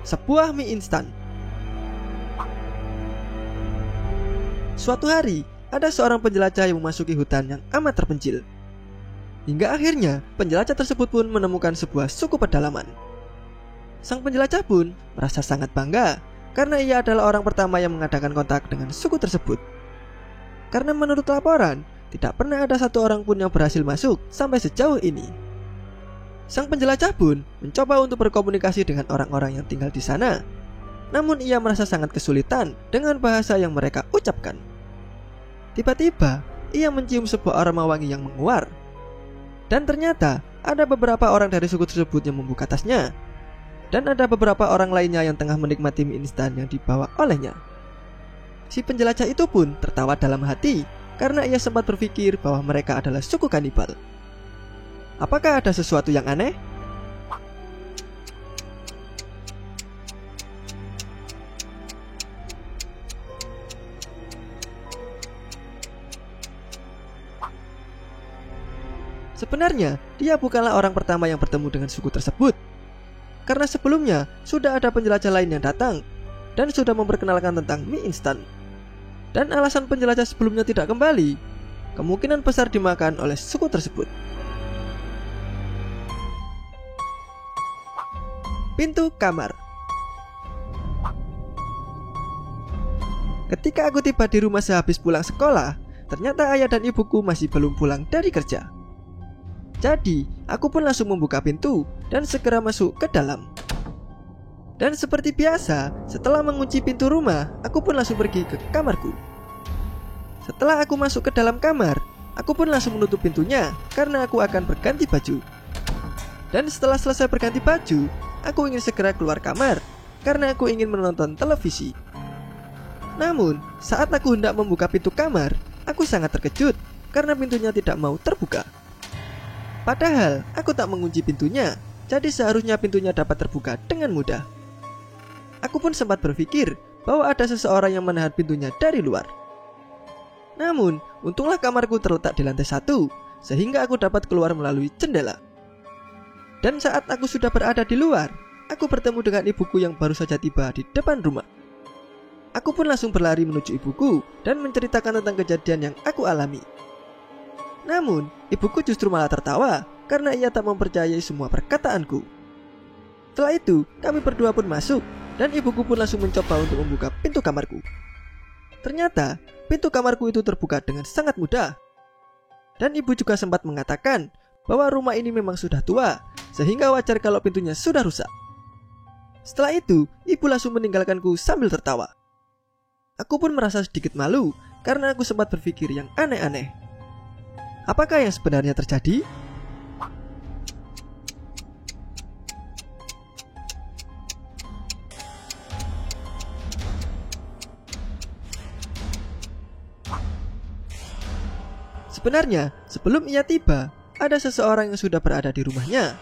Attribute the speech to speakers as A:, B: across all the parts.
A: sebuah mie instan. Suatu hari, ada seorang penjelajah yang memasuki hutan yang amat terpencil. Hingga akhirnya, penjelajah tersebut pun menemukan sebuah suku pedalaman. Sang penjelajah pun merasa sangat bangga karena ia adalah orang pertama yang mengadakan kontak dengan suku tersebut. Karena menurut laporan, tidak pernah ada satu orang pun yang berhasil masuk sampai sejauh ini. Sang penjelajah pun mencoba untuk berkomunikasi dengan orang-orang yang tinggal di sana. Namun ia merasa sangat kesulitan dengan bahasa yang mereka ucapkan. Tiba-tiba, ia mencium sebuah aroma wangi yang menguar. Dan ternyata ada beberapa orang dari suku tersebut yang membuka tasnya. Dan ada beberapa orang lainnya yang tengah menikmati mie instan yang dibawa olehnya. Si penjelajah itu pun tertawa dalam hati karena ia sempat berpikir bahwa mereka adalah suku kanibal. Apakah ada sesuatu yang aneh? Sebenarnya, dia bukanlah orang pertama yang bertemu dengan suku tersebut. Karena sebelumnya, sudah ada penjelajah lain yang datang dan sudah memperkenalkan tentang mie instan. Dan alasan penjelajah sebelumnya tidak kembali, kemungkinan besar dimakan oleh suku tersebut. Pintu kamar. Ketika aku tiba di rumah sehabis pulang sekolah, ternyata ayah dan ibuku masih belum pulang dari kerja. Jadi, aku pun langsung membuka pintu dan segera masuk ke dalam. Dan seperti biasa, setelah mengunci pintu rumah, aku pun langsung pergi ke kamarku. Setelah aku masuk ke dalam kamar, aku pun langsung menutup pintunya karena aku akan berganti baju. Dan setelah selesai berganti baju, aku ingin segera keluar kamar karena aku ingin menonton televisi. Namun, saat aku hendak membuka pintu kamar, aku sangat terkejut karena pintunya tidak mau terbuka. Padahal, aku tak mengunci pintunya, jadi seharusnya pintunya dapat terbuka dengan mudah. Aku pun sempat berpikir bahwa ada seseorang yang menahan pintunya dari luar. Namun, untunglah kamarku terletak di lantai 1, sehingga aku dapat keluar melalui jendela. Dan saat aku sudah berada di luar, aku bertemu dengan ibuku yang baru saja tiba di depan rumah. Aku pun langsung berlari menuju ibuku dan menceritakan tentang kejadian yang aku alami. Namun, ibuku justru malah tertawa karena ia tak mempercayai semua perkataanku. Setelah itu, kami berdua pun masuk dan ibuku pun langsung mencoba untuk membuka pintu kamarku. Ternyata, pintu kamarku itu terbuka dengan sangat mudah. Dan ibu juga sempat mengatakan bahwa rumah ini memang sudah tua, sehingga wajar kalau pintunya sudah rusak. Setelah itu, ibu langsung meninggalkanku sambil tertawa. Aku pun merasa sedikit malu karena aku sempat berpikir yang aneh-aneh. Apakah yang sebenarnya terjadi? Sebenarnya, sebelum ia tiba, ada seseorang yang sudah berada di rumahnya.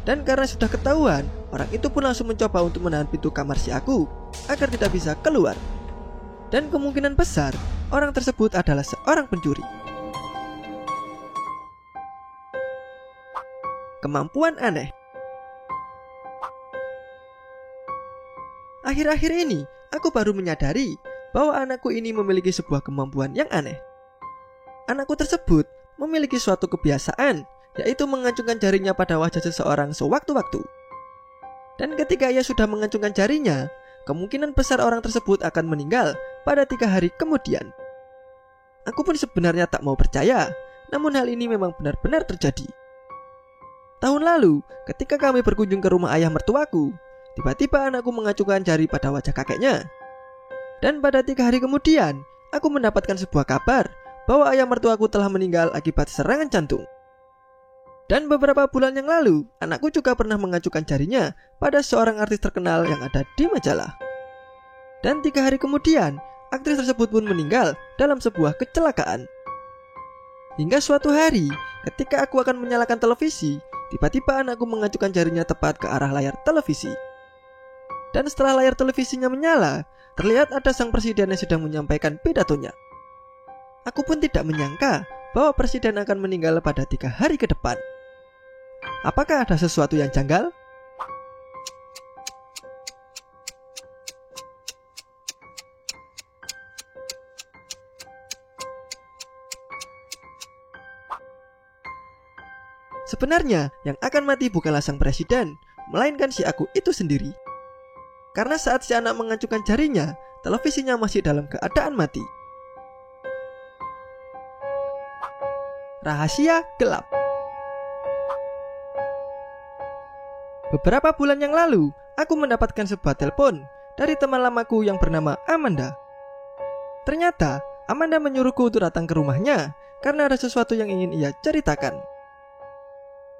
A: Dan karena sudah ketahuan, orang itu pun langsung mencoba untuk menahan pintu kamar si aku agar tidak bisa keluar. Dan kemungkinan besar, orang tersebut adalah seorang pencuri. Kemampuan aneh. Akhir-akhir ini, aku baru menyadari bahwa anakku ini memiliki sebuah kemampuan yang aneh. Anakku tersebut memiliki suatu kebiasaan, yaitu mengacungkan jarinya pada wajah seseorang sewaktu-waktu. Dan ketika ia sudah mengacungkan jarinya, kemungkinan besar orang tersebut akan meninggal pada 3 hari kemudian. Aku pun sebenarnya tak mau percaya, namun hal ini memang benar-benar terjadi. Tahun lalu, ketika kami berkunjung ke rumah ayah mertuaku, tiba-tiba anakku mengacungkan jari pada wajah kakeknya. Dan pada 3 hari kemudian, aku mendapatkan sebuah kabar bahwa ayah mertuaku telah meninggal akibat serangan jantung. Dan beberapa bulan yang lalu, anakku juga pernah mengacungkan jarinya pada seorang artis terkenal yang ada di majalah. Dan 3 hari kemudian, aktris tersebut pun meninggal dalam sebuah kecelakaan. Hingga suatu hari, ketika aku akan menyalakan televisi, tiba-tiba anakku mengacungkan jarinya tepat ke arah layar televisi. Dan setelah layar televisinya menyala, terlihat ada sang presiden yang sedang menyampaikan pidatonya. Aku pun tidak menyangka bahwa presiden akan meninggal pada 3 hari ke depan. Apakah ada sesuatu yang janggal? Sebenarnya yang akan mati bukanlah sang presiden, melainkan si aku itu sendiri. Karena saat si anak mengacungkan jarinya, televisinya masih dalam keadaan mati. Rahasia gelap. Beberapa bulan yang lalu, aku mendapatkan sebuah telepon dari teman lamaku yang bernama Amanda. Ternyata, Amanda menyuruhku untuk datang ke rumahnya karena ada sesuatu yang ingin ia ceritakan.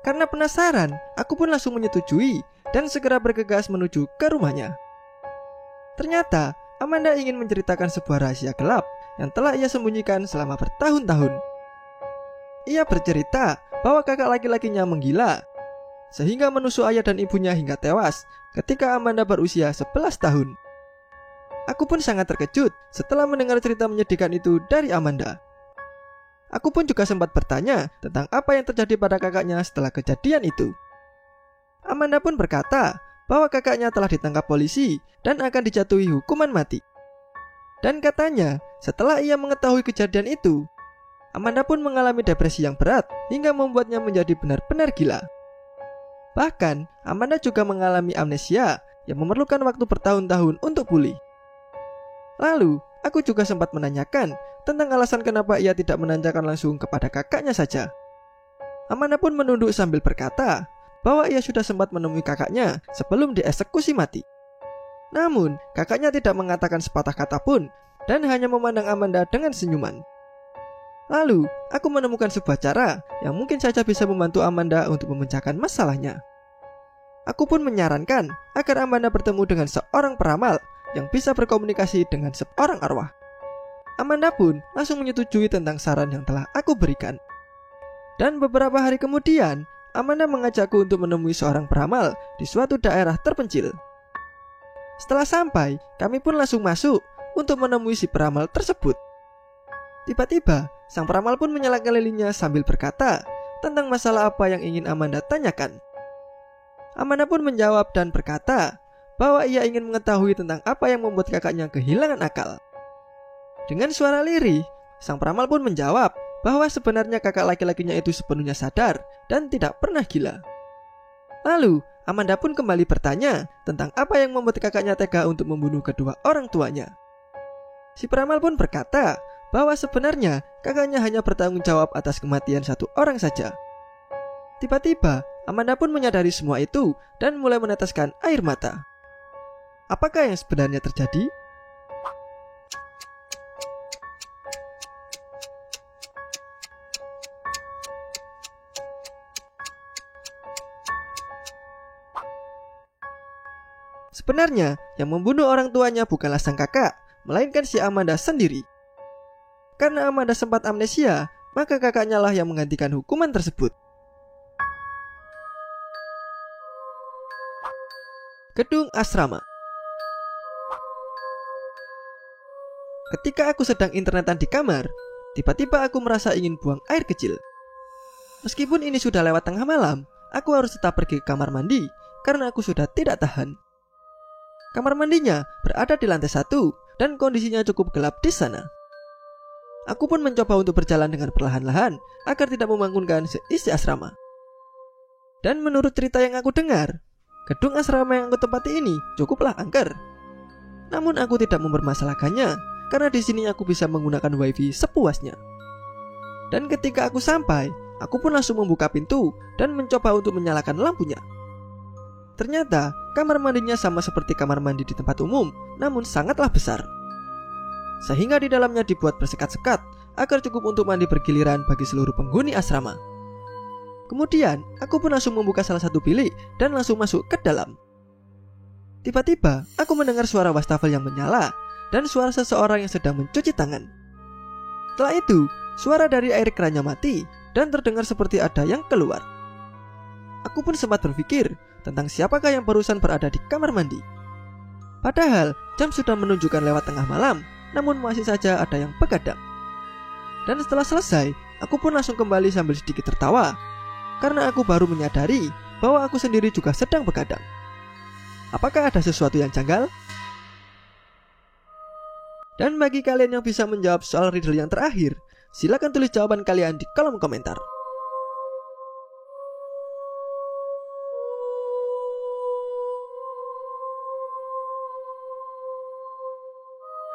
A: Karena penasaran, aku pun langsung menyetujui dan segera bergegas menuju ke rumahnya. Ternyata, Amanda ingin menceritakan sebuah rahasia gelap yang telah ia sembunyikan selama bertahun-tahun. Ia bercerita bahwa kakak laki-lakinya menggila, sehingga menusuk ayah dan ibunya hingga tewas ketika Amanda berusia 11 tahun. Aku pun sangat terkejut setelah mendengar cerita menyedihkan itu dari Amanda. Aku pun juga sempat bertanya tentang apa yang terjadi pada kakaknya setelah kejadian itu. Amanda pun berkata bahwa kakaknya telah ditangkap polisi dan akan dijatuhi hukuman mati. Dan katanya setelah ia mengetahui kejadian itu, Amanda pun mengalami depresi yang berat hingga membuatnya menjadi benar-benar gila. Bahkan, Amanda juga mengalami amnesia yang memerlukan waktu bertahun-tahun untuk pulih. Lalu, aku juga sempat menanyakan tentang alasan kenapa ia tidak menanyakan langsung kepada kakaknya saja. Amanda pun menunduk sambil berkata bahwa ia sudah sempat menemui kakaknya sebelum dieksekusi mati. Namun, kakaknya tidak mengatakan sepatah kata pun dan hanya memandang Amanda dengan senyuman. Lalu, aku menemukan sebuah cara yang mungkin saja bisa membantu Amanda untuk memecahkan masalahnya. Aku pun menyarankan agar Amanda bertemu dengan seorang peramal yang bisa berkomunikasi dengan seorang arwah. Amanda pun langsung menyetujui tentang saran yang telah aku berikan. Dan beberapa hari kemudian, Amanda mengajakku untuk menemui seorang peramal di suatu daerah terpencil. Setelah sampai, kami pun langsung masuk untuk menemui si peramal tersebut. Tiba-tiba, sang peramal pun menyalakan lilinnya sambil berkata tentang masalah apa yang ingin Amanda tanyakan. Amanda pun menjawab dan berkata bahwa ia ingin mengetahui tentang apa yang membuat kakaknya kehilangan akal. Dengan suara lirih, sang peramal pun menjawab bahwa sebenarnya kakak laki-lakinya itu sepenuhnya sadar dan tidak pernah gila. Lalu, Amanda pun kembali bertanya tentang apa yang membuat kakaknya tega untuk membunuh kedua orang tuanya. Si peramal pun berkata bahwa sebenarnya kakaknya hanya bertanggung jawab atas kematian satu orang saja. Tiba-tiba, Amanda pun menyadari semua itu dan mulai meneteskan air mata. Apakah yang sebenarnya terjadi? Sebenarnya, yang membunuh orang tuanya bukanlah sang kakak, melainkan si Amanda sendiri. Karena Amanda sempat amnesia, maka kakaknya lah yang menggantikan hukuman tersebut. Gedung asrama. Ketika aku sedang internetan di kamar, tiba-tiba aku merasa ingin buang air kecil. Meskipun ini sudah lewat tengah malam, aku harus tetap pergi ke kamar mandi karena aku sudah tidak tahan. Kamar mandinya berada di lantai 1 dan kondisinya cukup gelap di sana. Aku pun mencoba untuk berjalan dengan perlahan-lahan agar tidak membangunkan seisi asrama. Dan menurut cerita yang aku dengar, gedung asrama yang aku tempati ini cukuplah angker. Namun aku tidak mempermasalahkannya karena di sini aku bisa menggunakan wifi sepuasnya. Dan ketika aku sampai, aku pun langsung membuka pintu dan mencoba untuk menyalakan lampunya. Ternyata kamar mandinya sama seperti kamar mandi di tempat umum, namun sangatlah besar. Sehingga di dalamnya dibuat bersekat-sekat agar cukup untuk mandi bergiliran bagi seluruh penghuni asrama. Kemudian, aku pun langsung membuka salah satu bilik dan langsung masuk ke dalam. Tiba-tiba, aku mendengar suara wastafel yang menyala dan suara seseorang yang sedang mencuci tangan. Setelah itu, suara dari air kerannya mati dan terdengar seperti ada yang keluar. Aku pun sempat berpikir tentang siapakah yang barusan berada di kamar mandi. Padahal, jam sudah menunjukkan lewat tengah malam, namun masih saja ada yang begadang. Dan setelah selesai, aku pun langsung kembali sambil sedikit tertawa karena aku baru menyadari bahwa aku sendiri juga sedang begadang. Apakah ada sesuatu yang janggal? Dan bagi kalian yang bisa menjawab soal riddle yang terakhir, silakan tulis jawaban kalian di kolom komentar.